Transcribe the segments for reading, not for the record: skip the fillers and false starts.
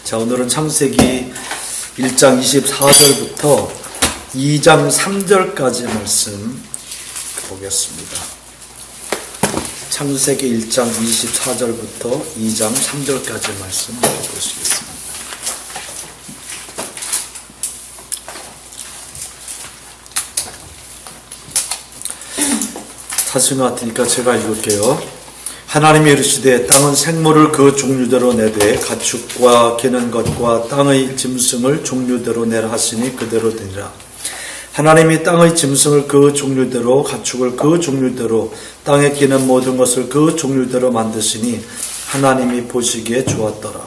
자, 오늘은 창세기 1장 24절부터 2장 3절까지 말씀 보겠습니다. 창세기 1장 24절부터 2장 3절까지 말씀 보시겠습니다. 사실 같으니까 제가 읽을게요. 하나님이 이르시되 땅은 생물을 그 종류대로 내되 가축과 기는 것과 땅의 짐승을 종류대로 내라 하시니 그대로 되니라. 하나님이 땅의 짐승을 그 종류대로 가축을 그 종류대로 땅에 기는 모든 것을 그 종류대로 만드시니 하나님이 보시기에 좋았더라.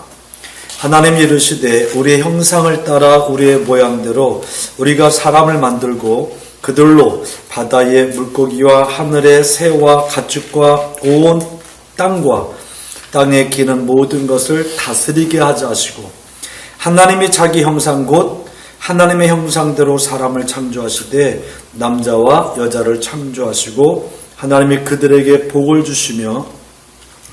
하나님이 이르시되 우리의 형상을 따라 우리의 모양대로 우리가 사람을 만들고 그들로 바다의 물고기와 하늘의 새와 가축과 온 땅과 땅에 기는 모든 것을 다스리게 하자 하시고, 하나님이 자기 형상 곧 하나님의 형상대로 사람을 창조하시되 남자와 여자를 창조하시고, 하나님이 그들에게 복을 주시며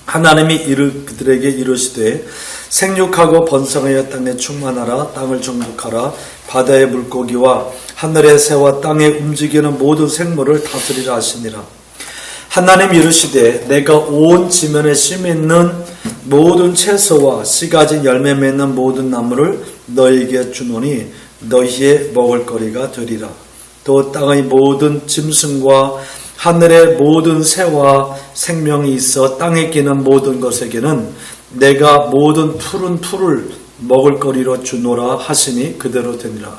하나님이 그들에게 이르시되 생육하고 번성하여 땅에 충만하라. 땅을 정복하라. 바다의 물고기와 하늘의 새와 땅에 움직이는 모든 생물을 다스리라 하시니라. 하나님 이르시되 내가 온 지면에 씨 맺는 모든 채소와 씨 가진 열매 맺는 모든 나무를 너희에게 주노니 너희의 먹을거리가 되리라. 또 땅의 모든 짐승과 하늘의 모든 새와 생명이 있어 땅에 기는 모든 것에게는 내가 모든 푸른 풀을 먹을거리로 주노라 하시니 그대로 되니라.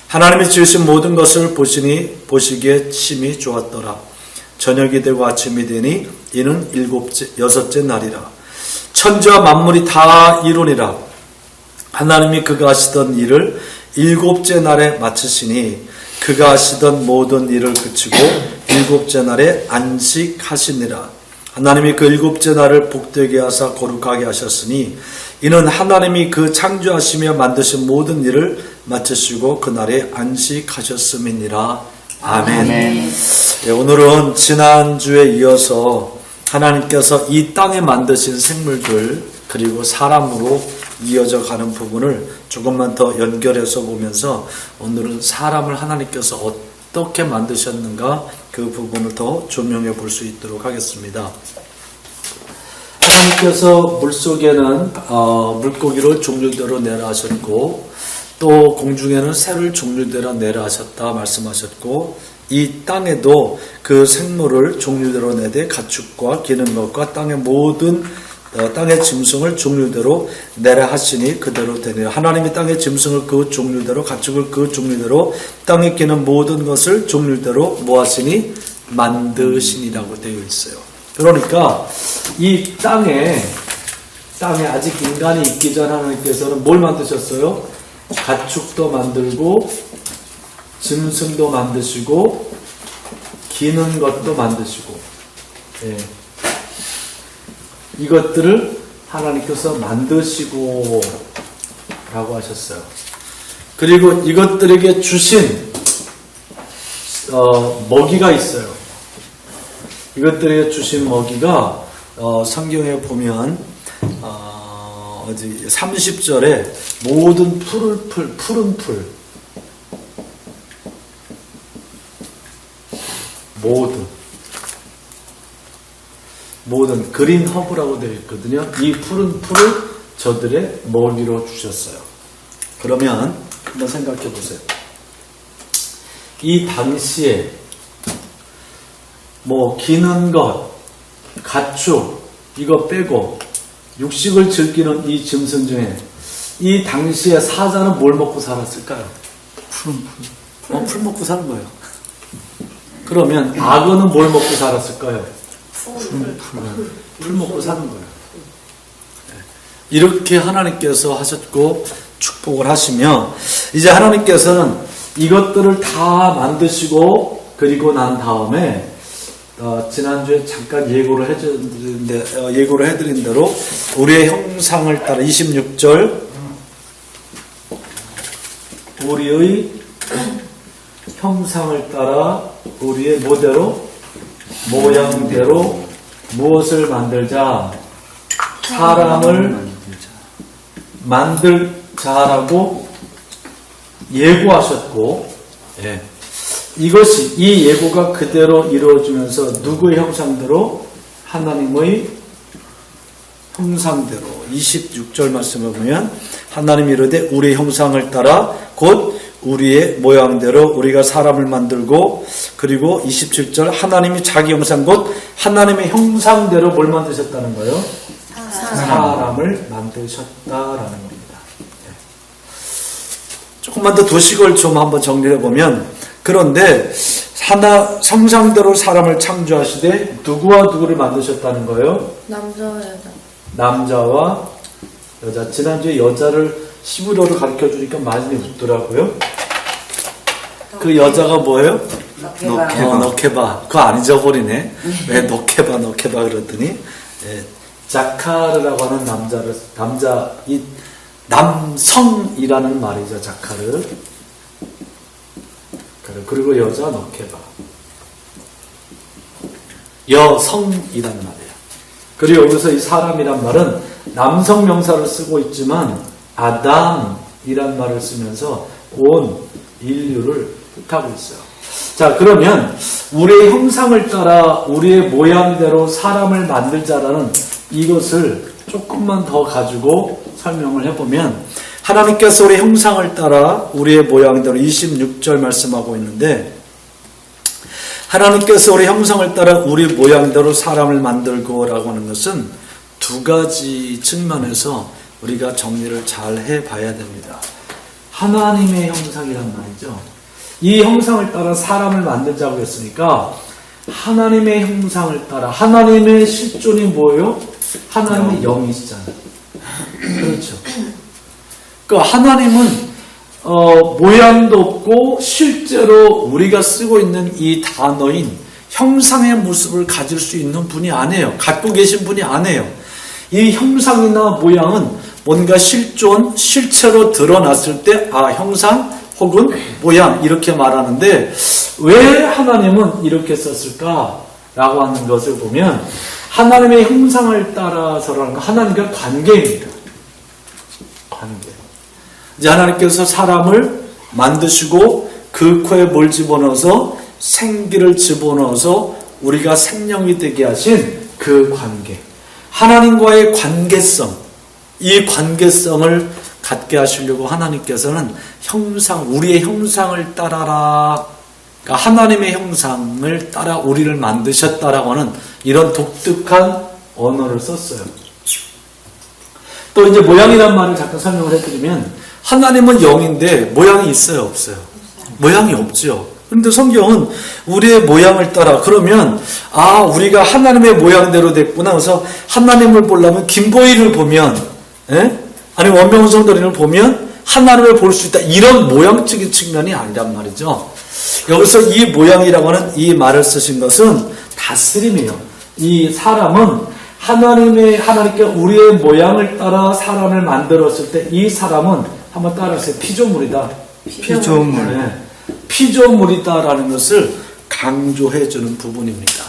하나님이 지으신 모든 것을 보시기에 심히 좋았더라. 저녁이 되고 아침이 되니 이는 여섯째 날이라. 천지와 만물이 다 이루니라. 하나님이 그가 하시던 일을 일곱째 날에 마치시니 그가 하시던 모든 일을 그치고 일곱째 날에 안식하시니라. 하나님이 그 일곱째 날을 복되게 하사 거룩하게 하셨으니 이는 하나님이 그 창조하시며 만드신 모든 일을 마치시고 그날에 안식하셨음이니라. 아멘. 네, 오늘은 지난주에 이어서 하나님께서 이 땅에 만드신 생물들 그리고 사람으로 이어져 가는 부분을 조금만 더 연결해서 보면서 오늘은 사람을 하나님께서 어떻게 만드셨는가 그 부분을 더 조명해 볼 수 있도록 하겠습니다. 하나님께서 물속에는 물고기를 종류대로 내라 하셨고 또 공중에는 새를 종류대로 내라 하셨다 말씀하셨고 이 땅에도 그 생물을 종류대로 내되 가축과 기는 것과 땅의 모든 땅의 짐승을 종류대로 내라 하시니 그대로 되니라. 하나님이 땅의 짐승을 그 종류대로 가축을 그 종류대로 땅에 기는 모든 것을 종류대로 모하시니 만드시니라고 되어 있어요. 그러니까 이 땅에 아직 인간이 있기 전 하나님께서는 뭘 만드셨어요? 가축도 만들고 짐승도 만드시고 기는 것도 만드시고, 예. 이것들을 하나님께서 만드시고 라고 하셨어요. 그리고 이것들에게 주신 먹이가 있어요. 이것들에게 주신 먹이가 성경에 보면 30절에 모든 푸른 풀 모든 그린 허브라고 되어 있거든요. 이 푸른 풀을 저들의 먹이로 주셨어요. 그러면 한번 생각해 보세요. 이 당시에 기는 것, 가축 이거 빼고 육식을 즐기는 이 짐승 중에 이 당시에 사자는 뭘 먹고 살았을까요? 풀 먹고 사는 거예요. 그러면 악어는 뭘 먹고 살았을까요? 풀 먹고 사는 거예요. 이렇게 하나님께서 하셨고 축복을 하시며 이제 하나님께서는 이것들을 다 만드시고 그리고 난 다음에 지난주에 잠깐 예고를 해드린 대로 우리의 형상을 따라 26절 우리의 형상을 따라 우리의 모양대로 무엇을 만들자? 사람을 만들자라고 예고하셨고, 예. 이것이, 이 예고가 그대로 이루어지면서 누구의 형상대로? 하나님의 형상대로. 26절 말씀을 보면 하나님이 이르되 우리의 형상을 따라 곧 우리의 모양대로 우리가 사람을 만들고, 그리고 27절 하나님이 자기 형상 곧 하나님의 형상대로 뭘 만드셨다는 거예요? 사람을 만드셨다라는 겁니다. 조금만 더 도식을 좀 한번 정리해 보면, 그런데 하나 형상대로 사람을 창조하시되 누구와 누구를 만드셨다는 거예요? 남자와 여자. 남자와 여자. 지난주에 여자를 히브리어로 가르쳐 주니까 많이 웃더라고요. 그 여자가 뭐예요? 너케바. 그거 안 잊어버리네. 왜 너케바 그랬더니, 예, 자카르라고 하는 남성이라는 말이죠. 자카르. 그리고 여자 너케바. 여성이라는 말이에요. 그리고 여기서 이 사람이란 말은 남성 명사를 쓰고 있지만 아담이란 말을 쓰면서 온 인류를 뜻하고 있어요. 자, 그러면 우리의 형상을 따라 우리의 모양대로 사람을 만들자라는 이것을 조금만 더 가지고 설명을 해보면, 하나님께서 우리의 형상을 따라 우리의 모양대로 26절 말씀하고 있는데, 하나님께서 우리 형상을 따라 우리 모양대로 사람을 만들고 라고 하는 것은 두 가지 측면에서 우리가 정리를 잘 해봐야 됩니다. 하나님의 형상이란 말이죠. 이 형상을 따라 사람을 만들자고 했으니까 하나님의 형상을 따라, 하나님의 실존이 뭐예요? 하나님의 영이시잖아요. 그렇죠. 그러니까 하나님은 모양도 없고 실제로 우리가 쓰고 있는 이 단어인 형상의 모습을 가질 수 있는 분이 아니에요. 갖고 계신 분이 아니에요. 이 형상이나 모양은 뭔가 실존, 실체로 드러났을 때 형상 혹은 모양 이렇게 말하는데, 왜 하나님은 이렇게 썼을까라고 하는 것을 보면 하나님의 형상을 따라서라는 건 하나님과 관계입니다. 관계. 이제 하나님께서 사람을 만드시고 그 코에 뭘 집어넣어서 생기를 집어넣어서 우리가 생명이 되게 하신 그 관계, 하나님과의 관계성, 이 관계성을 갖게 하시려고 하나님께서는 우리의 형상을 따라라, 그러니까 하나님의 형상을 따라 우리를 만드셨다라고 하는 이런 독특한 언어를 썼어요. 또 이제 모양이란 말을 잠깐 설명을 해드리면, 하나님은 영인데 모양이 있어요, 없어요? 모양이 없죠. 그런데 성경은 우리의 모양을 따라, 그러면 우리가 하나님의 모양대로 됐구나. 그래서 하나님을 보려면 김보희를 보면, 아니면 원명성도린을 보면 하나님을 볼 수 있다, 이런 모양적인 측면이 아니란 말이죠. 여기서 이 모양이라고 하는 이 말을 쓰신 것은 다스림이에요. 이 사람은 하나님께 우리의 모양을 따라 사람을 만들었을 때 이 사람은 한번 따라하세요. 피조물이다. 피조물. 네. 피조물이다라는 것을 강조해주는 부분입니다.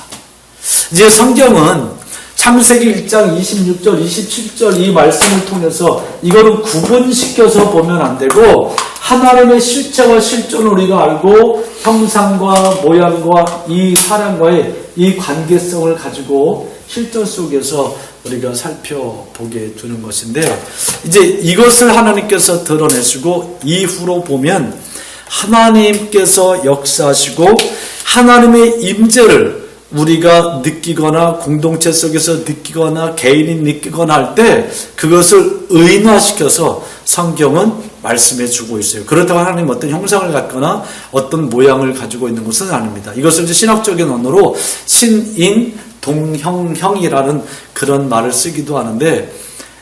이제 성경은 창세기 1장 26절, 27절 이 말씀을 통해서 이거를 구분시켜서 보면 안 되고, 하나님의 실체와 실존을 우리가 알고 형상과 모양과 이 사람과의 이 관계성을 가지고 실존 속에서 우리가 살펴보게 되는 것인데, 이제 이것을 하나님께서 드러내시고 이후로 보면 하나님께서 역사하시고 하나님의 임재를 우리가 느끼거나 공동체 속에서 느끼거나 개인이 느끼거나 할 때 그것을 의인화시켜서 성경은 말씀해 주고 있어요. 그렇다고 하나님 어떤 형상을 갖거나 어떤 모양을 가지고 있는 것은 아닙니다. 이것을 이제 신학적인 언어로 신인 동형형이라는 그런 말을 쓰기도 하는데,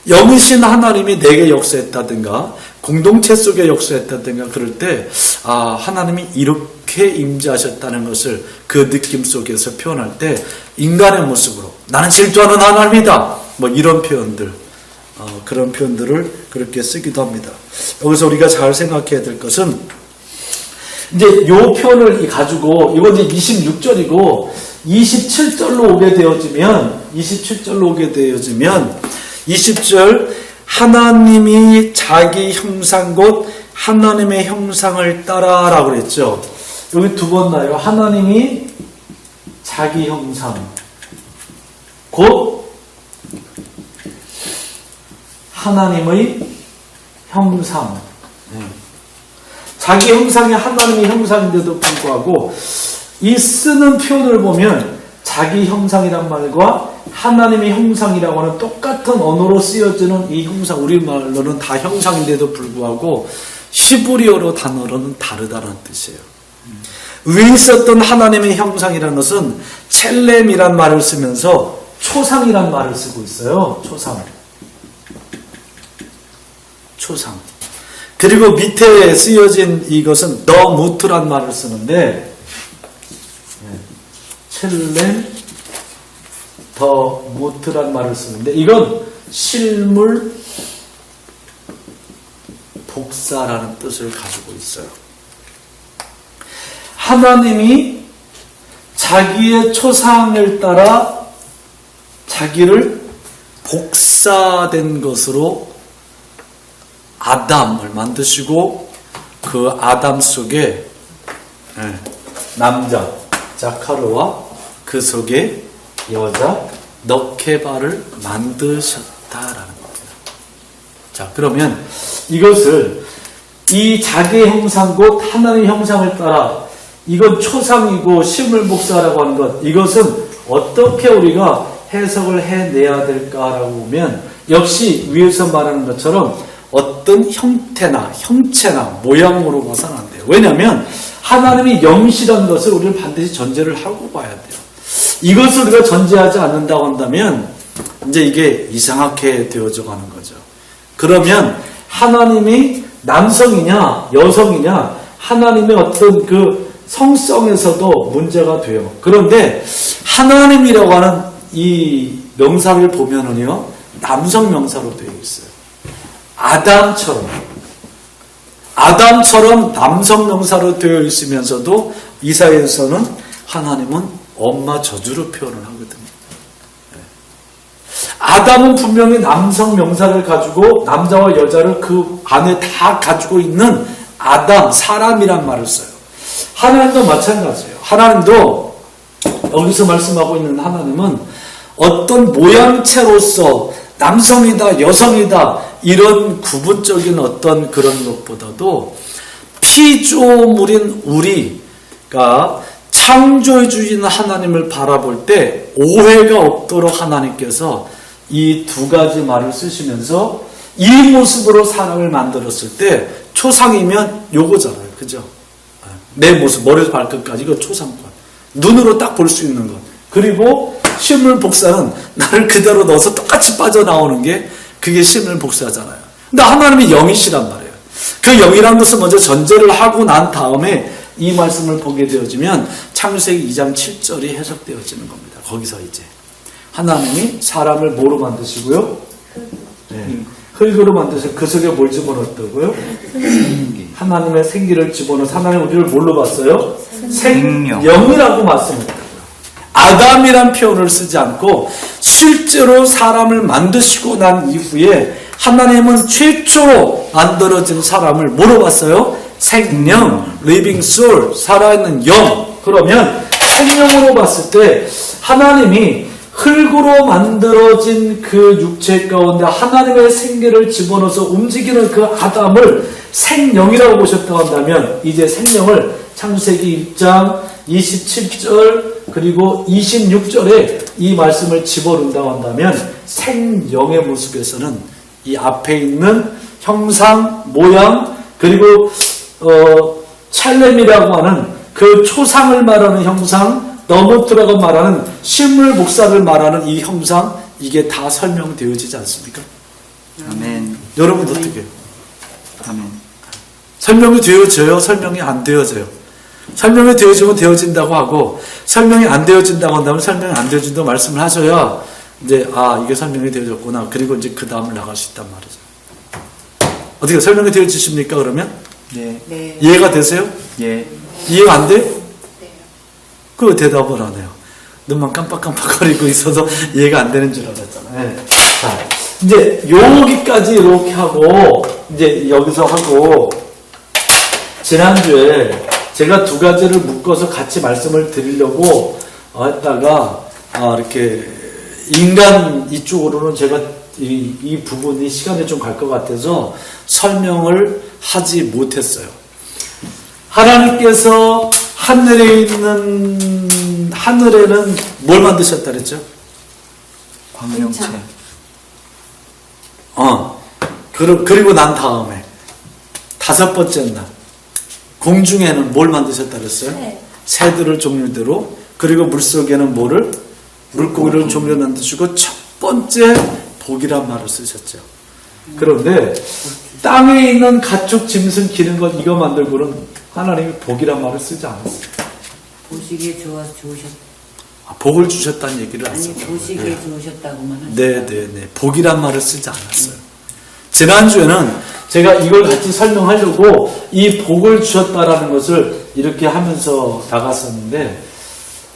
영이신 하나님이 내게 역사했다든가 공동체 속에 역사했다든가 그럴 때 하나님이 이렇게 임재하셨다는 것을 그 느낌 속에서 표현할 때 인간의 모습으로 나는 질투하는 하나님이다, 뭐 이런 표현들, 그런 표현들을 그렇게 쓰기도 합니다. 여기서 우리가 잘 생각해야 될 것은, 이제 요 표현을 가지고, 이건 이제 26절이고 27절로 오게 되어지면 20절 하나님이 자기 형상 곧 하나님의 형상을 따라라고 그랬죠. 여기 두 번 나요. 하나님이 자기 형상 곧 하나님의 형상. 자기 형상이 하나님의 형상인데도 불구하고 이 쓰는 표현을 보면 자기 형상이란 말과 하나님의 형상이라고 하는 똑같은 언어로 쓰여지는 이 형상, 우리말로는 다 형상인데도 불구하고 히브리어로 단어로는 다르다는 뜻이에요. 위에 있었던 하나님의 형상이라는 것은 첼렘이란 말을 쓰면서 초상이란 말을 쓰고 있어요. 초상. 그리고 밑에 쓰여진 이것은 더 무트란 말을 쓰는데 첼렘 더 무트란 말을 쓰는데 이건 실물 복사라는 뜻을 가지고 있어요. 하나님이 자기의 초상을 따라 자기를 복사된 것으로 아담을 만드시고 그 아담 속에 남자 자카르와 그 속에 여자 너케바를 만드셨다라는 겁니다. 자, 그러면 이것을 이 자기의 형상 곧 하나님의 형상을 따라 이건 초상이고 실물 복사라고 하는 것, 이것은 어떻게 우리가 해석을 해내야 될까라고 보면 역시 위에서 말하는 것처럼 어떤 형태나 형체나 모양으로 봐서는 안 돼요. 왜냐하면 하나님이 영이시라는 것을 우리는 반드시 전제를 하고 봐야 돼요. 이것을 우리가 전제하지 않는다고 한다면 이제 이게 이상하게 되어져 가는 거죠. 그러면 하나님이 남성이냐 여성이냐 하나님의 어떤 그 성성에서도 문제가 돼요. 그런데 하나님이라고 하는 이 명사를 보면은요 남성 명사로 되어 있어요. 아담처럼 남성 명사로 되어 있으면서도 이사야에서는 하나님은 엄마 저주로 표현을 하거든요. 아담은 분명히 남성 명사를 가지고 남자와 여자를 그 안에 다 가지고 있는 아담, 사람이란 말을 써요. 하나님도 마찬가지예요. 하나님도 여기서 말씀하고 있는 하나님은 어떤 모양체로서 남성이다, 여성이다 이런 구분적인 어떤 그런 것보다도 피조물인 우리가 창조해 주신 하나님을 바라볼 때 오해가 없도록 하나님께서 이 두 가지 말을 쓰시면서 이 모습으로 사람을 만들었을 때 초상이면 요거잖아요. 그죠? 내 모습, 머리에서 발끝까지 이거 초상권. 눈으로 딱 볼 수 있는 것. 그리고 실물 복사는 나를 그대로 넣어서 똑같이 빠져나오는 게 그게 실물 복사잖아요. 근데 하나님이 영이시란 말이에요. 그 영이라는 것을 먼저 전제를 하고 난 다음에 이 말씀을 보게 되어지면 창세기 2장 7절이 해석되어지는 겁니다. 거기서 이제 하나님이 사람을 뭐로 만드시고요? 흙으로 만드셔서 그 속에 뭘 집어넣었다고요? 하나님의 생기를 집어넣어서 하나님 우리를 뭘로 봤어요? 생명이라고 말씀했다고요. 아담이란 표현을 쓰지 않고 실제로 사람을 만드시고 난 이후에 하나님은 최초로 만들어진 사람을 뭐로 봤어요? 생명, living soul, 살아있는 영. 그러면 생명으로 봤을 때 하나님이 흙으로 만들어진 그 육체 가운데 하나님의 생기를 집어넣어서 움직이는 그 아담을 생명이라고 보셨다고 한다면 이제 생명을 창세기 1장 27절 그리고 26절에 이 말씀을 집어넣는다고 한다면 생명의 모습에서는 이 앞에 있는 형상, 모양 그리고 찰렘이라고 하는 그 초상을 말하는 형상 너무트라고 말하는 실물 복사를 말하는 이 형상 이게 다 설명되어지지 않습니까? 아멘. 여러분 어떻게 해요? 아멘. 설명이 되어져요? 설명이 안 되어져요? 설명이 되어지면 되어진다고 하고 설명이 안 되어진다고 한다면 설명이 안 되어진다고 말씀을 하셔야 이제 이게 설명이 되어졌구나. 그리고 이제 그 다음을 나갈 수 있단 말이죠. 어떻게 설명이 되어지십니까 그러면? 네. 이해가 되세요? 예. 이해가 안 돼? 그 대답을 안 해요. 눈만 깜빡깜빡거리고 있어서 이해가 안 되는 줄 알았잖아요. 자, 이제 여기까지 이렇게 하고 이제 여기서 하고 지난주에 제가 두 가지를 묶어서 같이 말씀을 드리려고 했다가 이렇게 인간 이쪽으로는 제가 이 부분이 시간이 좀 갈 것 같아서 설명을 하지 못했어요. 하나님께서 하늘에는 뭘 만드셨다 그랬죠? 광명체. 그리고 난 다음에 다섯 번째 날 공중에는 뭘 만드셨다 그랬어요? 새들을 종류대로. 그리고 물속에는 물고기를 종류로 만드시고 첫 번째 복이란 말을 쓰셨죠. 그런데 땅에 있는 가축, 짐승, 기는 것 이거 만들고는 하나님이 복이란 말을 쓰지 않았어요. 보시기에 좋으셨. 복을 주셨다는 얘기를 안 아니 썼어요. 보시기에 좋으셨다고만 하셨다. 네네네. 복이란 말을 쓰지 않았어요. 지난주에는 제가 이걸 같이 설명하려고 이 복을 주셨다라는 것을 이렇게 하면서 나갔었는데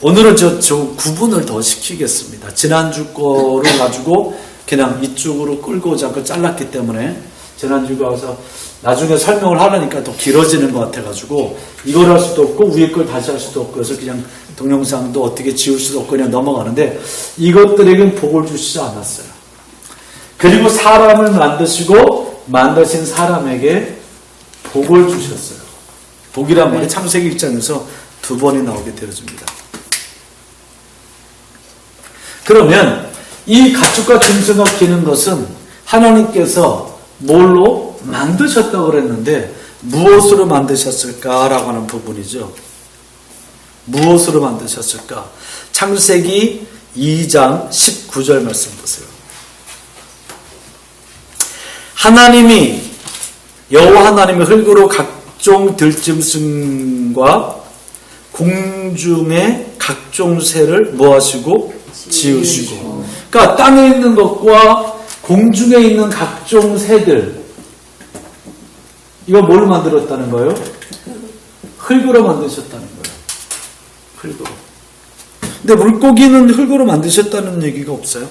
오늘은 저 구분을 더 시키겠습니다. 지난주 거를 가지고 그냥 이쪽으로 끌고 오지 않고 잘랐기 때문에 지난주에 와서 나중에 설명을 하려니까 더 길어지는 것 같아가지고 이걸 할 수도 없고 위에 걸 다시 할 수도 없고 그래서 그냥 동영상도 어떻게 지울 수도 없고 그냥 넘어가는데 이것들에겐 복을 주시지 않았어요. 그리고 사람을 만드시고 만드신 사람에게 복을 주셨어요. 복이란 말이 창세기 1장에서 두 번이 나오게 되어집니다. 그러면 이 가축과 짐승과 기는 것은 하나님께서 뭘로 만드셨다고 그랬는데 무엇으로 만드셨을까라고 하는 부분이죠. 무엇으로 만드셨을까? 창세기 2장 19절 말씀 보세요. 여호와 하나님이 흙으로 각종 들짐승과 공중의 각종 새를 뭐하시고 지으시고. 그러니까 땅에 있는 것과 공중에 있는 각종 새들 이거 뭘 만들었다는 거예요? 흙으로 만드셨다는 거예요. 흙으로. 근데 물고기는 흙으로 만드셨다는 얘기가 없어요.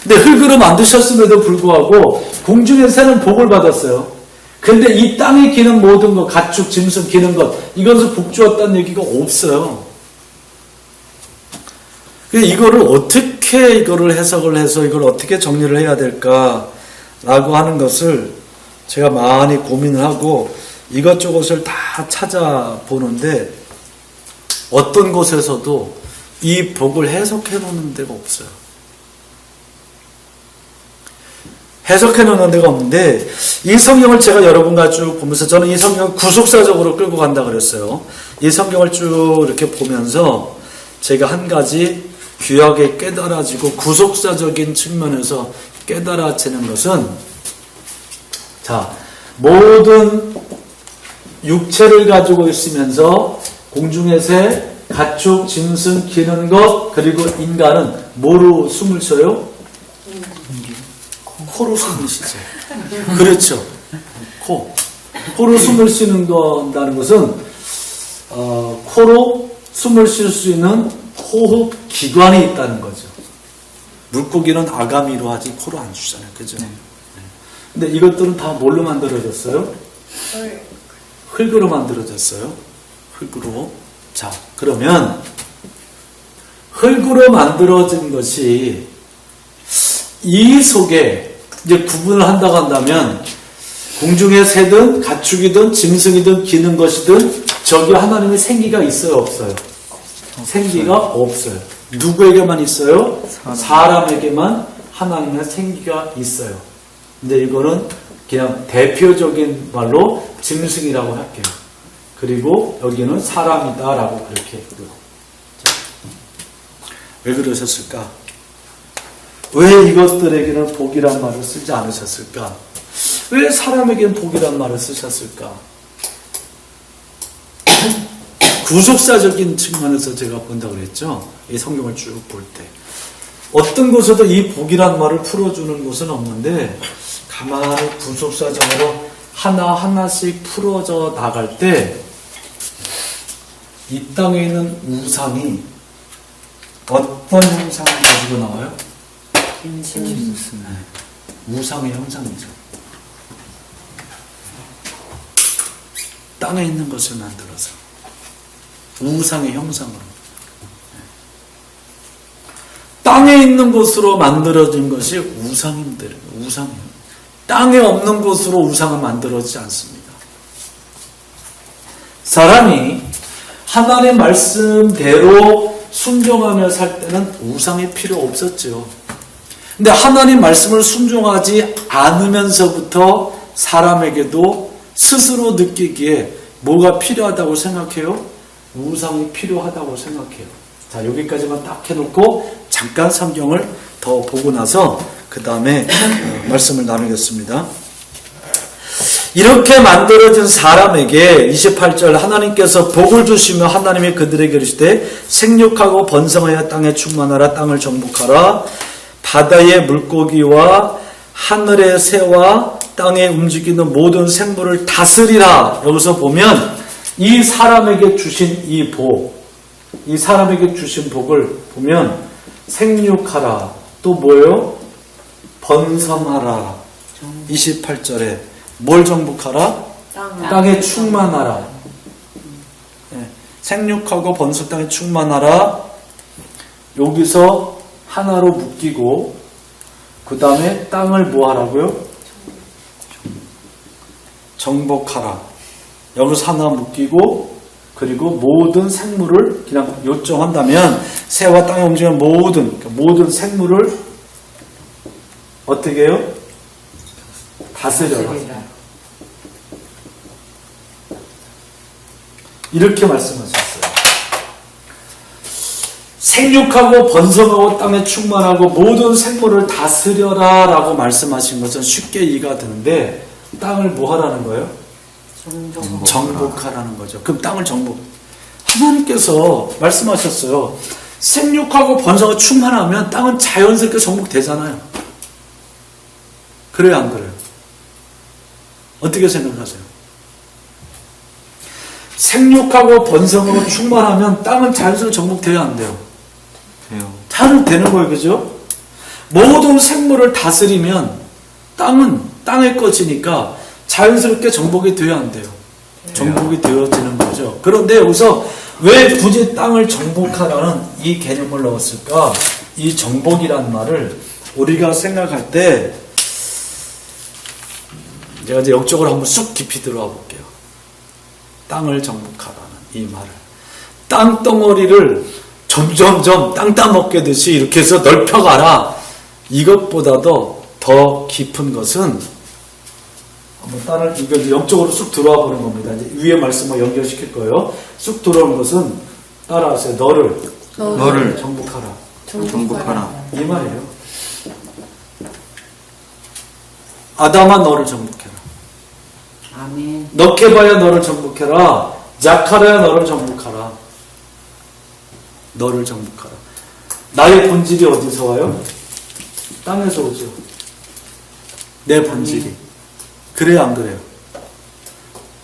근데 흙으로 만드셨음에도 불구하고 공중의 새는 복을 받았어요. 근데 이 땅에 기는 모든 것, 가축, 짐승 기는 것, 이것을 복 주었다는 얘기가 없어요. 이거를 어떻게 이거를 해석을 해서 이걸 어떻게 정리를 해야 될까라고 하는 것을 제가 많이 고민을 하고 이것저것을 다 찾아보는데 어떤 곳에서도 이 복을 해석해 놓는 데가 없어요. 해석해 놓는 데가 없는데 이 성경을 제가 여러분과 쭉 보면서 저는 이 성경을 구속사적으로 끌고 간다 그랬어요. 이 성경을 쭉 이렇게 보면서 제가 한 가지 귀하게 깨달아지고 구속사적인 측면에서 깨달아지는 것은 모든 육체를 가지고 있으면서 공중의 새, 가축, 짐승, 기는 것 그리고 인간은 뭐로 숨을 쉬어요? 코로 숨을 쉬죠. 그렇죠. 코로 숨을 쉬는 다는 것은 코로 숨을 쉴 수 있는 호흡 기관이 있다는 거죠. 물고기는 아가미로 하지 코로 안 쉬잖아요. 그죠? 근데 이것들은 다 뭘로 만들어졌어요? 흙으로 만들어졌어요. 흙으로. 자, 그러면 흙으로 만들어진 것이 이 속에 이제 구분을 한다고 한다면 공중의 새든 가축이든 짐승이든 기는 것이든 저기 하나님의 생기가 있어요, 없어요? 생기가 없어요. 누구에게만 있어요? 사람에게만 하나님의 생기가 있어요. 근데 이거는 그냥 대표적인 말로 짐승이라고 할게요. 그리고 여기는 사람이다라고 그렇게 했고요. 왜 그러셨을까? 왜 이것들에게는 복이란 말을 쓰지 않으셨을까? 왜 사람에게는 복이란 말을 쓰셨을까? 구속사적인 측면에서 제가 본다고 그랬죠. 이 성경을 쭉 볼 때. 어떤 곳에도 이 복이란 말을 풀어주는 곳은 없는데 가만히 구속사적으로 하나하나씩 풀어져 나갈 때 이 땅에 있는 우상이 어떤 형상을 가지고 나와요? 짐승. 우상의 형상이죠. 땅에 있는 것을 만들어서 우상의 형상으로. 땅에 있는 것으로 만들어진 것이 우상인들, 우상이에요. 땅에 없는 것으로 우상은 만들어지지 않습니다. 사람이 하나님의 말씀대로 순종하며 살 때는 우상이 필요 없었죠. 근데 하나님 말씀을 순종하지 않으면서부터 사람에게도 스스로 느끼기에 뭐가 필요하다고 생각해요? 우상이 필요하다고 생각해요. 자, 여기까지만 딱 해놓고 잠깐 성경을 더 보고 나서 그 다음에 말씀을 나누겠습니다. 이렇게 만들어진 사람에게 28절 하나님께서 복을 주시며 하나님이 그들에게 이르시되 생육하고 번성하여 땅에 충만하라. 땅을 정복하라. 바다의 물고기와 하늘의 새와 땅에 움직이는 모든 생물을 다스리라. 여기서 보면 이 사람에게 주신 이 복, 이 사람에게 주신 복을 보면 생육하라. 또 뭐예요? 번성하라. 28절에 뭘 정복하라? 땅에 충만하라. 네. 생육하고 번성 땅에 충만하라. 여기서 하나로 묶이고 그 다음에 땅을 뭐 하라고요? 정복하라. 여기서 하나 묶이고 그리고 모든 생물을 그냥 요청한다면 새와 땅에 움직이는 모든 생물을 어떻게 해요? 다스려라. 이렇게 말씀하셨어요. 생육하고 번성하고 땅에 충만하고 모든 생물을 다스려라 라고 말씀하신 것은 쉽게 이해가 되는데 땅을 뭐 하라는 거예요? 정복하라는 거죠. 그럼 땅을 하나님께서 말씀하셨어요. 생육하고 번성하고 충만하면 땅은 자연스럽게 정복되잖아요. 그래요, 안 그래요? 어떻게 생각하세요? 생육하고 번성하고 충만하면 땅은 자연스럽게 정복돼야 안 돼요? 돼요. 잘 되는 거예요, 그죠? 모든 생물을 다스리면 땅은 땅의 것이니까 자연스럽게 정복이 돼야 안 돼요? 정복이 되어지는 거죠. 그런데 여기서 왜 굳이 땅을 정복하라는 이 개념을 넣었을까? 이 정복이란 말을 우리가 생각할 때 제가 이제 역적으로 한번 쑥 깊이 들어와 볼게요. 땅을 정복하라는 이 말을. 땅덩어리를 점점점 땅 따먹게 듯이 이렇게 해서 넓혀가라. 이것보다도 더 깊은 것은 한번 따라 이거 영적으로 쑥 들어와 보는 겁니다. 이제 위에 말씀과 연결시킬 거예요. 쑥 들어오는 것은 따라하세요. 너를 정복하라. 정복하라. 이 말이에요. 아담아 너를 정복해라. 아멘. 너케바야 너를 정복해라. 자카라야 너를 정복하라. 너를 정복하라. 나의 본질이 어디서 와요? 땅에서 오죠. 내 본질이. 그래요, 안 그래요?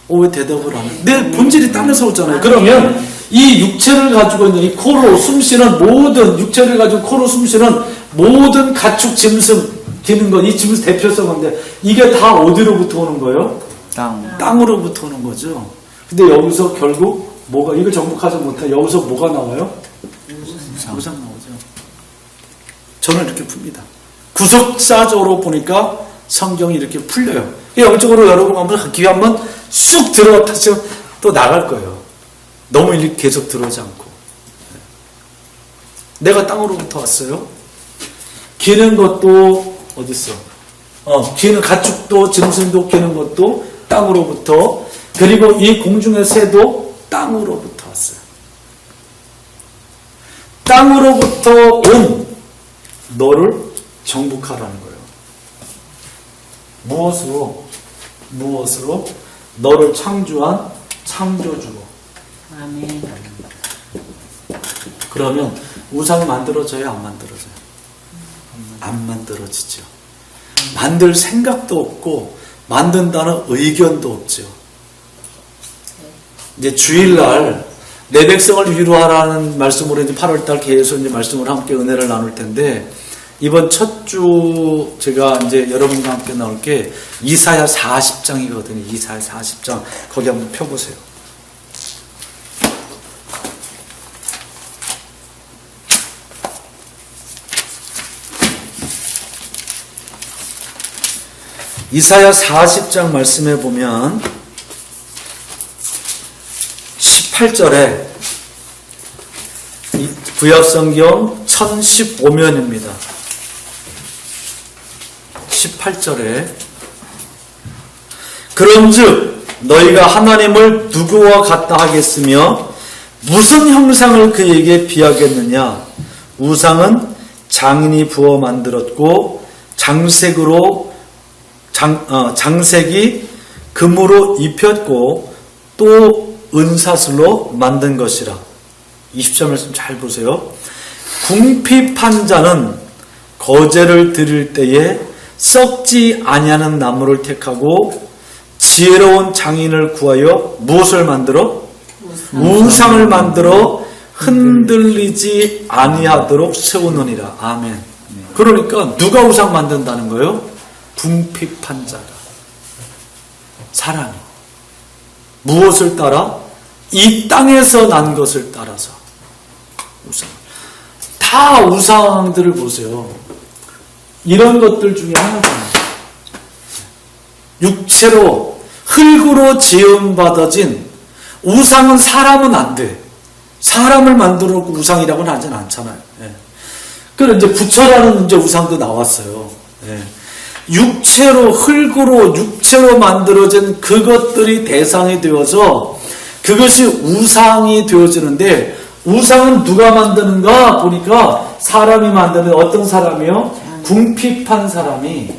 왜 대답을 안 해? 내 본질이 땅에서 오잖아요. 그러면 이 육체를 가지고 있는 이 코로 숨쉬는 모든 육체를 가지고 코로 숨쉬는 모든 가축, 짐승 기는 것, 이 짐승 대표성인데 이게 다 어디로부터 오는 거예요? 땅으로부터 오는 거죠. 근데 여기서 결국 뭐가 이걸 정복하지 못해 여기서 뭐가 나와요? 우상 나오죠. 저는 이렇게 풉니다. 구속사적으로 보니까 성경이 이렇게 풀려요. 영적으로 여러분 한번 기회 한번 쑥 들어가시면 또 나갈 거예요. 너무 이렇게 계속 들어오지 않고. 내가 땅으로부터 왔어요. 기는 것도 어디 있어? 기는 가축도 짐승도 기는 것도 땅으로부터, 그리고 이 공중의 새도 땅으로부터 왔어요. 땅으로부터 온 너를 정복하라는 거예요. 무엇으로? 너를 창조한 창조주로. 아멘. 그러면 우상이 만들어져요, 안 만들어져요? 안 만들어지죠. 만들 생각도 없고 만든다는 의견도 없죠. 이제 주일날 내 백성을 위로하라는 말씀으로 이제 8월달 계속 이제 말씀을 함께 은혜를 나눌 텐데 이번 첫 주 제가 이제 여러분과 함께 나올 게 이사야 40장이거든요. 이사야 40장. 거기 한번 펴보세요. 이사야 40장 말씀해 보면 18절에 구약성경 1015면입니다. 18절에 그런즉 너희가 하나님을 누구와 같다 하겠으며 무슨 형상을 그에게 비하겠느냐. 우상은 장인이 부어 만들었고 장색이 금으로 입혔고 또 은사슬로 만든 것이라. 20절 말씀 잘 보세요. 궁핍한 자는 거제를 드릴 때에 썩지 아니하는 나무를 택하고 지혜로운 장인을 구하여 무엇을 만들어? 우상을 만들어 흔들리지 아니하도록 세우느니라. 아멘. 그러니까 누가 우상 만든다는 거예요? 궁핍한 자가. 사람이. 무엇을 따라? 이 땅에서 난 것을 따라서. 우상. 다 우상들을 보세요. 이런 것들 중에 하나잖아요. 육체로, 흙으로 지음받아진 우상은 사람은 안 돼. 사람을 만들어 놓고 우상이라고는 하진 않잖아요. 예. 그래서 이제 부처라는 이제 우상도 나왔어요. 예. 육체로, 흙으로, 육체로 만들어진 그것들이 대상이 되어서 그것이 우상이 되어지는데, 우상은 누가 만드는가 보니까 사람이 만드는. 어떤 사람이요? 궁핍한 사람이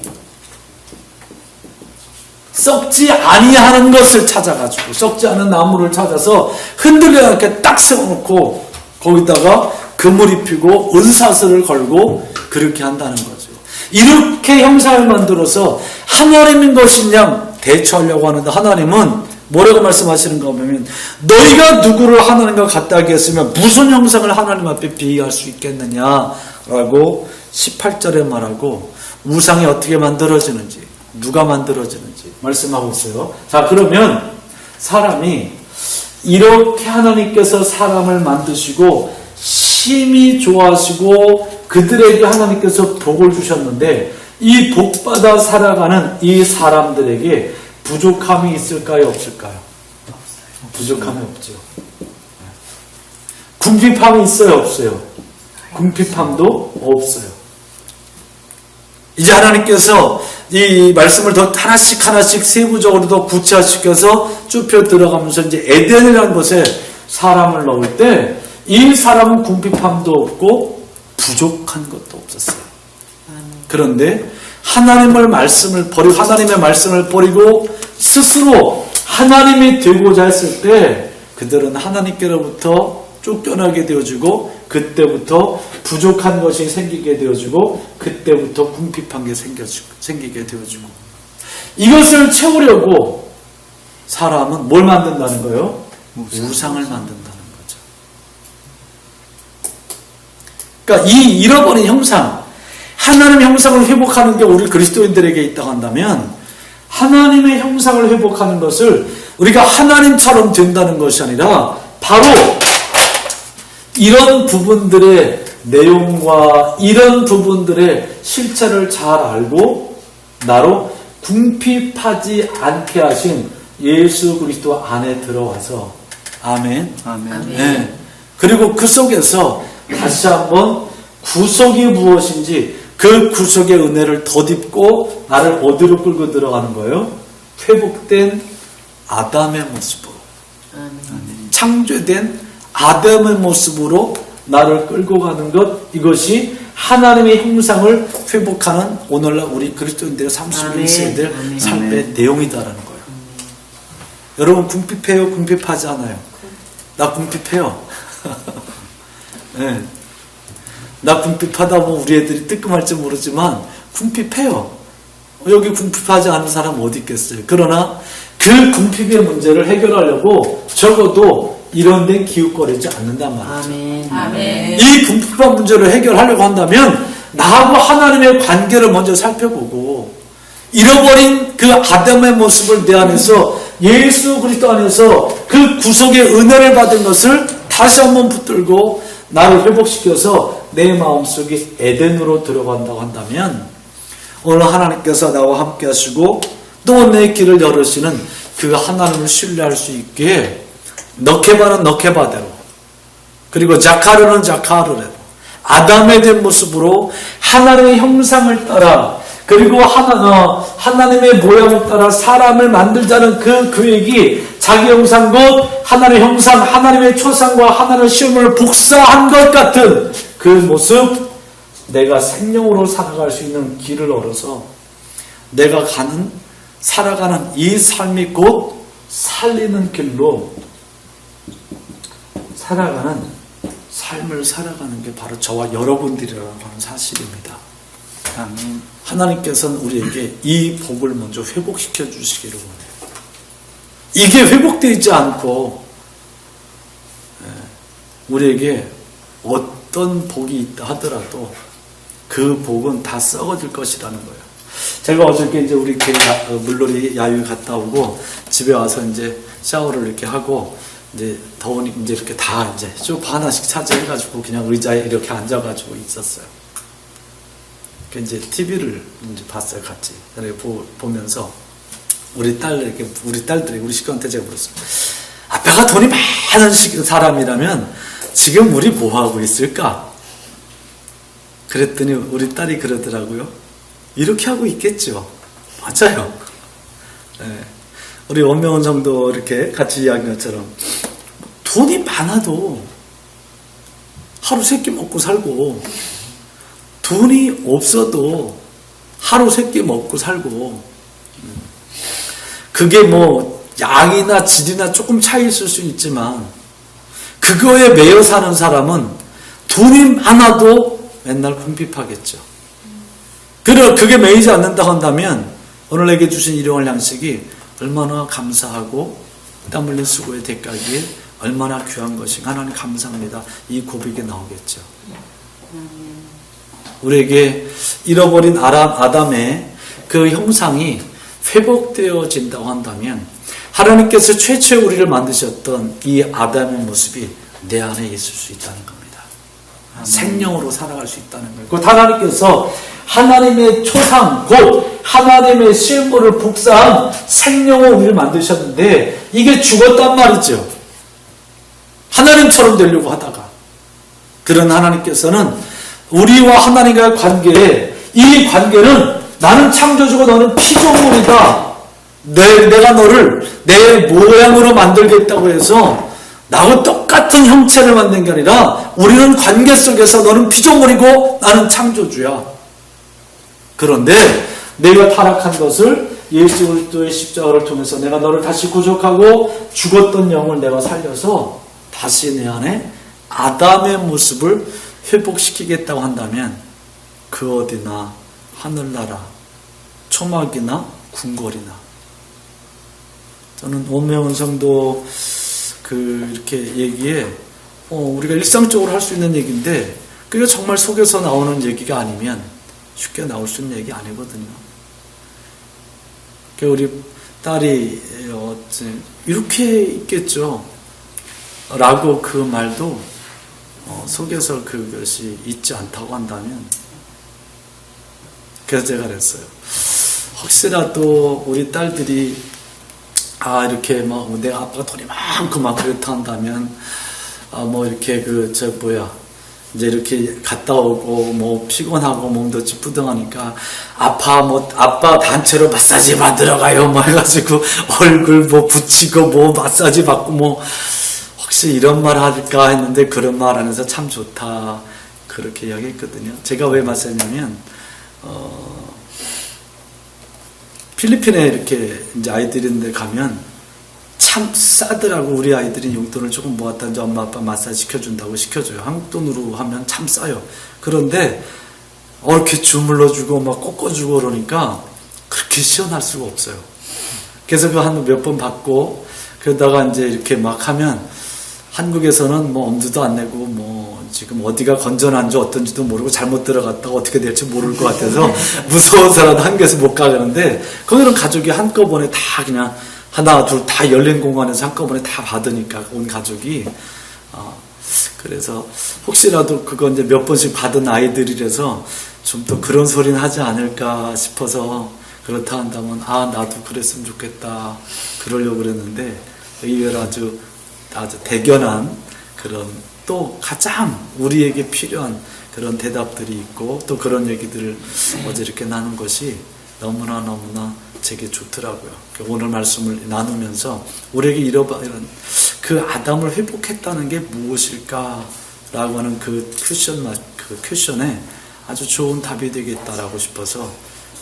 썩지 아니하는 것을 찾아가지고, 썩지 않은 나무를 찾아서 흔들려 이렇게 딱 세워놓고 거기다가 금을 입히고 은사슬을 걸고 그렇게 한다는 거죠. 이렇게 형상을 만들어서 하나님인 것이냐 대처하려고 하는데, 하나님은 뭐라고 말씀하시는가 보면 너희가 누구를 하나님과 같다 하겠으면 무슨 형상을 하나님 앞에 비교할 수 있겠느냐라고 18절에 말하고, 우상이 어떻게 만들어지는지, 누가 만들어지는지 말씀하고 있어요. 자, 그러면 사람이 이렇게 하나님께서 사람을 만드시고 심히 좋아하시고 그들에게 하나님께서 복을 주셨는데, 이 복받아 살아가는 이 사람들에게 부족함이 있을까요? 없을까요? 부족함이 없죠. 궁핍함이 있어요? 없어요? 궁핍함도 없어요. 이제 하나님께서 이 말씀을 더 하나씩 하나씩 세부적으로 더 구체화시켜서 좁혀 들어가면서 이제 에덴이라는 곳에 사람을 넣을 때 이 사람은 궁핍함도 없고 부족한 것도 없었어요. 그런데 하나님의 말씀을 버리고 스스로 하나님이 되고자 했을 때 그들은 하나님께로부터 쫓겨나게 되어지고, 그때부터 부족한 것이 생기게 되어지고, 그때부터 궁핍한 게 생기게 되어지고, 이것을 채우려고 사람은 뭘 만든다는 거예요? 우상을 만든다는 거죠. 그러니까 이 잃어버린 형상, 하나님의 형상을 회복하는 게 우리 그리스도인들에게 있다고 한다면, 하나님의 형상을 회복하는 것을 우리가 하나님처럼 된다는 것이 아니라 바로 이런 부분들의 내용과 이런 부분들의 실체를 잘 알고 나로 궁핍하지 않게 하신 예수 그리스도 안에 들어와서, 아멘. 아멘. 네. 그리고 그 속에서 다시 한번 구속이 무엇인지, 그 구속의 은혜를 덧입고 나를 어디로 끌고 들어가는 거예요? 회복된 아담의 모습으로, 창조된 아담의 모습으로 나를 끌고 가는 것, 이것이 하나님의 형상을 회복하는 오늘날 우리 그리스도인들의 31세들 삶의 내용이다라는 거예요. 여러분 궁핍해요? 궁핍하지 않아요? 나 궁핍해요. 네. 나 궁핍하다 보면 우리 애들이 뜨끔할지 모르지만 궁핍해요. 여기 궁핍하지 않은 사람 어디 있겠어요? 그러나 그 궁핍의 문제를 해결하려고 적어도 이런 데는 기웃거리지 않는단 말이죠. 아멘. 아멘. 이 궁핍한 문제를 해결하려고 한다면 나하고 하나님의 관계를 먼저 살펴보고 잃어버린 그 아담의 모습을 내 안에서 예수 그리스도 안에서 그 구속의 은혜를 받은 것을 다시 한번 붙들고 나를 회복시켜서 내 마음속에 에덴으로 들어간다고 한다면 오늘 하나님께서 나와 함께 하시고 또 내 길을 열으시는 그 하나님을 신뢰할 수 있게 너케바는 너케바대로 그리고 자카르는 자카르대로 아담에 된 모습으로 하나님의 형상을 따라 그리고 하나님의 모양을 따라 사람을 만들자는 그 계획이 자기 형상 곧 하나님의 형상, 하나님의 초상과 하나님의 시험을 복사한 것 같은 그 모습 내가 생명으로 살아갈 수 있는 길을 얻어서 내가 살아가는 이 삶이 곧 살리는 길로 살아가는 삶을 살아가는 게 바로 저와 여러분들이라는 사실입니다. 아멘. 하나님께서는 우리에게 이 복을 먼저 회복시켜 주시기를 원해요. 이게 회복되지 않고 우리에게 어떤 복이 있다 하더라도 그 복은 다 썩어질 것이라는 거예요. 제가 어저께 이제 우리 교회 물놀이 야유회 갔다 오고 집에 와서 이제 샤워를 이렇게 하고 이제 더우니 이제 이렇게 다 이제 소파 하나씩 차지해가지고 그냥 의자에 이렇게 앉아가지고 있었어요. 이제 TV를 이제 봤어요, 같이. 보면서 우리 딸들이 우리 식구한테 제가 물었어요. 아빠가 돈이 많은 사람이라면 지금 우리 뭐 하고 있을까? 그랬더니 우리 딸이 그러더라고요. 이렇게 하고 있겠죠. 맞아요. 네. 우리 원명원 정도 이렇게 같이 이야기한 것처럼 돈이 많아도 하루 세 끼 먹고 살고 돈이 없어도 하루 세 끼 먹고 살고 그게 뭐 양이나 질이나 조금 차이 있을 수 있지만 그거에 매여 사는 사람은 돈이 많아도 맨날 궁핍하겠죠. 그게 매이지 않는다 한다면 오늘 내게 주신 일용할 양식이 얼마나 감사하고 땀 흘린 수고의 대가기에 얼마나 귀한 것인가 하나님 감사합니다. 이 고백이 나오겠죠. 우리에게 잃어버린 아담의 그 형상이 회복되어진다고 한다면 하나님께서 최초에 우리를 만드셨던 이 아담의 모습이 내 안에 있을 수 있다는 겁니다. 생명으로 살아갈 수 있다는 거예요. 곧 하나님께서 하나님의 초상 곧 하나님의 실물을 복사한 생명으로 우리를 만드셨는데 이게 죽었단 말이죠. 하나님처럼 되려고 하다가 그런 하나님께서는 우리와 하나님과의 관계에 이 관계는 나는 창조주고 너는 피조물이다. 내가 너를 내 모양으로 만들겠다고 해서 나하고 똑같은 형체를 만든 게 아니라 우리는 관계 속에서 너는 피조물이고 나는 창조주야. 그런데 내가 타락한 것을 예수 그리스도의 십자가를 통해서 내가 너를 다시 구속하고 죽었던 영을 내가 살려서 다시 내 안에 아담의 모습을 회복시키겠다고 한다면 그 어디나 하늘나라 초막이나 궁궐이나 저는 오명은 성도 이렇게 얘기에 우리가 일상적으로 할 수 있는 얘기인데 그게 정말 속에서 나오는 얘기가 아니면 쉽게 나올 수 있는 얘기 아니거든요. 우리 딸이 이렇게 있겠죠 라고 그 말도 속에서 그것이 있지 않다고 한다면 그래서 제가 그랬어요. 혹시라도 우리 딸들이 이렇게 내 아빠가 돈이 많고 막 그렇다 한다면 이렇게 이제 이렇게 갔다 오고 피곤하고 몸도 찌뿌둥하니까 아빠 단체로 마사지 받으러 가요 해가지고 얼굴 붙이고 마사지 받고 혹시 이런 말 할까 했는데 그런 말 안 해서 참 좋다 그렇게 이야기했거든요. 제가 왜 말씀했냐면 필리핀에 이렇게 이제 아이들이 있는데 가면 참 싸더라고. 우리 아이들이 용돈을 조금 모았다 이제 엄마 아빠 마사지 시켜준다고 시켜줘요. 한국 돈으로 하면 참 싸요. 그런데 이렇게 주물러주고 꺾어주고 그러니까 그렇게 시원할 수가 없어요. 그래서 그 한 몇 번 받고 그러다가 이제 이렇게 하면 한국에서는 엄두도 안 내고 지금 어디가 건전한지 어떤지도 모르고 잘못 들어갔다가 어떻게 될지 모를 것 같아서 무서워서라도 한겨서 못 가겠는데, 거기는 가족이 한꺼번에 다 그냥 하나 둘 다 열린 공간에서 한꺼번에 다 받으니까 온 가족이, 그래서 혹시라도 그거 이제 몇 번씩 받은 아이들이라서 좀 더 그런 소리는 하지 않을까 싶어서, 그렇다 한다면 나도 그랬으면 좋겠다 그러려고 그랬는데, 의외로 아주 대견한 그런, 또 가장 우리에게 필요한 그런 대답들이 있고, 또 그런 얘기들을 어제 이렇게 나눈 것이 너무나 제게 좋더라고요. 오늘 말씀을 나누면서 우리에게 잃어버린 그 아담을 회복했다는 게 무엇일까 라고 하는 그 퀘션에 아주 좋은 답이 되겠다라고 싶어서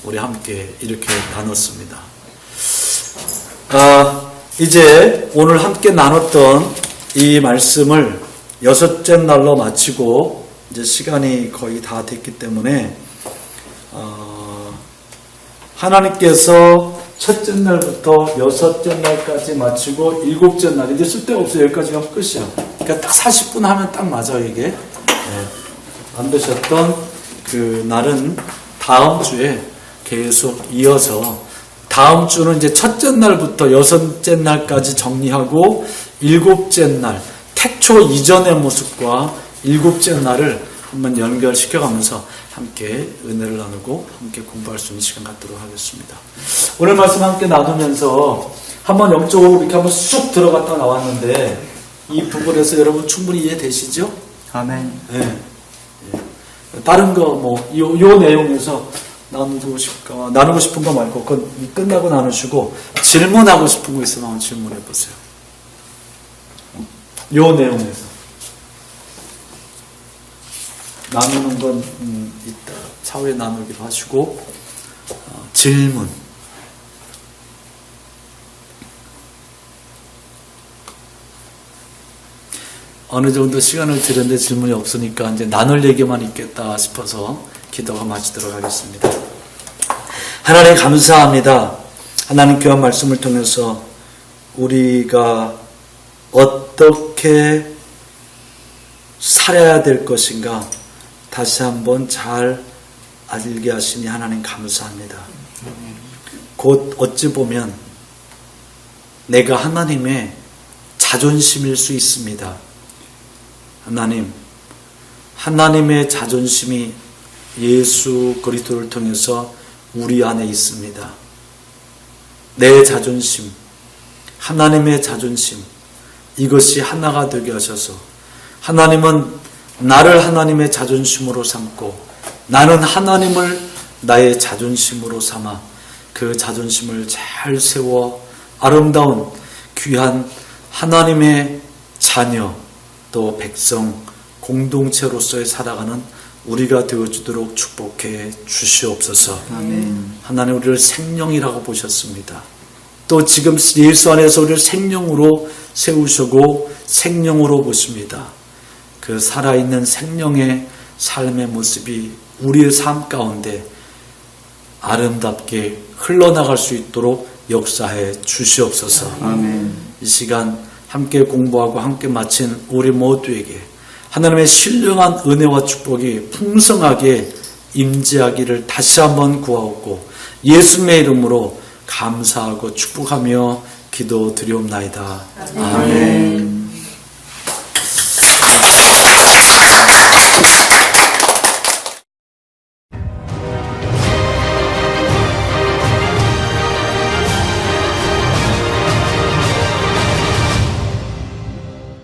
우리 함께 이렇게 나눴습니다. 이제 오늘 함께 나눴던 이 말씀을 6째 날로 마치고 이제 시간이 거의 다 됐기 때문에 하나님께서 첫째 날부터 6째 날까지 마치고 7째 날, 이제 쓸데가 없어요. 여기까지 가면 끝이야. 그러니까 딱 40분 하면 딱 맞아요, 이게. 만드셨던 그 날은 다음 주에 계속 이어서, 다음 주는 이제 첫째 날부터 6째 날까지 정리하고 7째 날, 태초 이전의 모습과 7째 날을 한번 연결시켜가면서 함께 은혜를 나누고 함께 공부할 수 있는 시간 갖도록 하겠습니다. 오늘 말씀 함께 나누면서 한번 영적으로 이렇게 한번 쑥 들어갔다 나왔는데, 이 부분에서 여러분 충분히 이해되시죠? 아멘. 네. 다른 거 요 내용에서 나누고 싶은 거 말고 그건 끝나고 나누시고, 질문하고 싶은 거 있으면 한번 질문해 보세요. 요 내용에서 나누는 건 이따 차후에 나누기로 하시고, 질문. 어느 정도 시간을 드렸는데 질문이 없으니까 이제 나눌 얘기만 있겠다 싶어서 기도가 마치도록 하겠습니다. 하나님 감사합니다. 하나님 귀한 말씀을 통해서 우리가 어떻게 살아야 될 것인가 다시 한번 잘 알게 하시니 하나님 감사합니다. 곧 어찌 보면 내가 하나님의 자존심일 수 있습니다. 하나님, 하나님의 자존심이 예수 그리스도를 통해서 우리 안에 있습니다. 내 자존심, 하나님의 자존심, 이것이 하나가 되게 하셔서 하나님은 나를 하나님의 자존심으로 삼고 나는 하나님을 나의 자존심으로 삼아 그 자존심을 잘 세워 아름다운 귀한 하나님의 자녀 또 백성 공동체로서의 살아가는 우리가 되어주도록 축복해 주시옵소서. 아멘. 하나님 우리를 생명이라고 보셨습니다. 또 지금 예수 안에서 우리를 생명으로 세우시고 생명으로 보십니다. 그 살아있는 생명의 삶의 모습이 우리의 삶 가운데 아름답게 흘러나갈 수 있도록 역사해 주시옵소서. 아멘. 이 시간 함께 공부하고 함께 마친 우리 모두에게 하나님의 신령한 은혜와 축복이 풍성하게 임재하기를 다시 한번 구하옵고 예수님의 이름으로 감사하고 축복하며 기도드리옵나이다. 아멘.